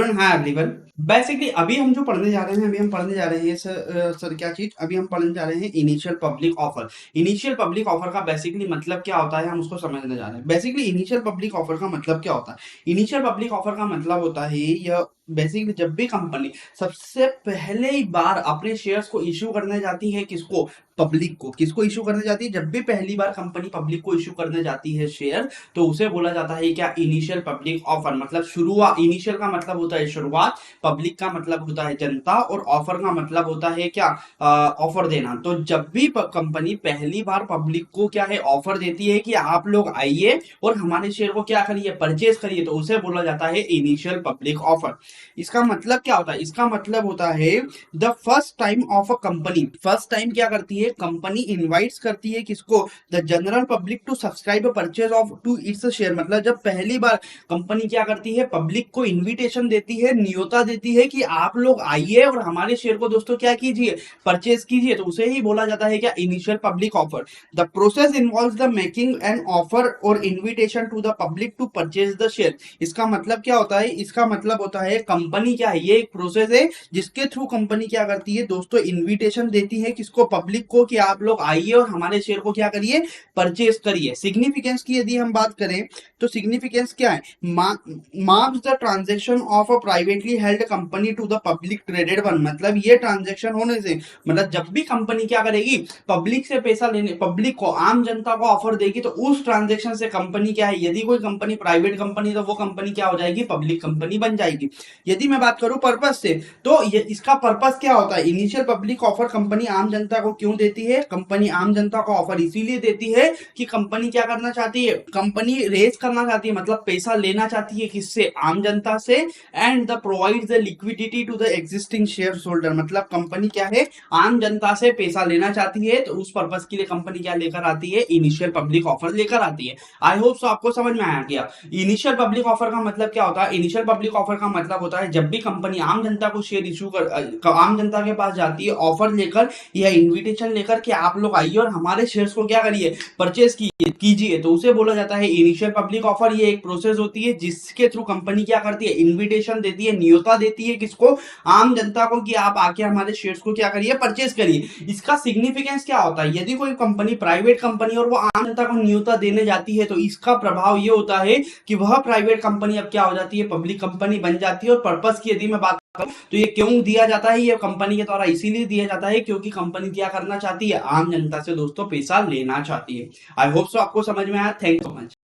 Afternoon, hi everyone. Basically अभी हम जो पढ़ने जा रहे हैं, अभी हम पढ़ने जा रहे हैं सर क्या चीज, अभी हम पढ़ने जा रहे हैं initial public offer. Initial public offer का बेसिकली मतलब क्या होता है, हम उसको समझने जा रहे हैं। बेसिकली इनिशियल पब्लिक ऑफर का मतलब क्या होता है? इनिशियल पब्लिक ऑफर का मतलब होता है यह बेसिकली जब भी कंपनी सबसे पहले ही बार अपने शेयर्स को इश्यू करने जाती है, किसको? पब्लिक को। किसको इश्यू करने जाती है? जब भी पहली बार कंपनी पब्लिक को इश्यू करने जाती है शेयर, तो उसे बोला जाता है क्या? Initial public offer. मतलब शुरुआत, इनिशियल का मतलब होता है शुरुआत, पब्लिक का मतलब होता है जनता, और ऑफर का मतलब होता है क्या? ऑफर देना। तो जब भी कंपनी पहली बार पब्लिक को क्या है, ऑफर देती है कि आप लोग आइए और हमारे शेयर को क्या करिए, परचेज करिए, तो उसे बोला जाता है इनिशियल पब्लिक ऑफर। इसका मतलब क्या होता है? इसका मतलब होता है the first time of a company. First time क्या करती है कंपनी? इनवाइट्स करती है किसको? The general public to subscribe purchase of to its share. मतलब जब पहली बार कंपनी क्या करती है, पब्लिक को इनविटेशन देती है, न्योता देती है कि आप लोग आइए और हमारे शेयर को दोस्तों क्या कीजिए, परचेज कीजिए, तो उसे ही बोला जाता है क्या? Initial public offer. The process involves the making an offer और invitation to the public to purchase the share. इसका मतलब क्या होता है? इसका मतलब होता है कंपनी क्या है, ये एक प्रोसेस है जिसके थ्रू कंपनी क्या करती है दोस्तों, इनविटेशन देती है किसको? पब्लिक को, कि आप लोग आइए और हमारे शेयर को क्या करिए, परचेज करिए। सिग्निफिकेंस की यदि हम बात करें तो सिग्निफिकेंस क्या है? Marks the transaction of a privately held company to the public traded one. मतलब ये ट्रांजैक्शन होने से, मतलब जब भी कंपनी क्या करेगी, पब्लिक से पैसा लेने, पब्लिक को, आम जनता को ऑफर देगी, तो उस ट्रांजैक्शन से कंपनी क्या है, यदि कोई कंपनी प्राइवेट कंपनी, तो वो कंपनी क्या हो जाएगी, पब्लिक कंपनी बन जाएगी। यदि मैं बात करूं पर्पस से, तो ये इसका पर्पस क्या होता है? इनिशियल पब्लिक ऑफर कंपनी आम जनता को क्यों देती है? कंपनी आम जनता को ऑफर इसीलिए देती है कि कंपनी क्या करना चाहती है, कंपनी रेज करना चाहती है, मतलब पैसा लेना चाहती है, किससे? आम जनता से। And the provide the liquidity to the existing share holder. मतलब कंपनी क्या है, आम जनता से पैसा लेना चाहती है, तो उस पर्पस के लिए कंपनी क्या लेकर आती है, इनिशियल पब्लिक ऑफर लेकर आती है। आई होप सो आपको समझ में आया क्या इनिशियल पब्लिक ऑफर का मतलब क्या होता है। इनिशियल पब्लिक ऑफर का मतलब होता है जब भी कंपनी आम जनता को शेयर इशू कर, आम जनता के पास जाती है ऑफर लेकर या इन्विटेशन लेकर कि आप लोग आइए और हमारे शेयर्स को क्या करिए, परचेज कीजिए, तो उसे बोला जाता है इनिशियल पब्लिक ऑफर। ये एक प्रोसेस होती है जिसके थ्रू कंपनी क्या करती है, इन्विटेशन देती है, न्योता देती है किसको, आम जनता को, कि आप आके हमारे शेयर्स को क्या करिए, परचेज करिए। इसका सिग्निफिकेंस क्या होता है? यदि कोई कंपनी प्राइवेट कंपनी और वो आम जनता को न्योता देने जाती है, तो इसका प्रभाव ये होता है कि वह प्राइवेट कंपनी अब क्या हो जाती है, पब्लिक कंपनी बन जाती है। और पर्पस की यदि मैं बात करूं तो ये क्यों दिया जाता है, ये कंपनी के द्वारा इसीलिए दिया जाता है क्योंकि कंपनी क्या करना चाहती है, आम जनता से दोस्तों पैसा लेना चाहती है। आई होप सो आपको समझ में आया। Thank you so much.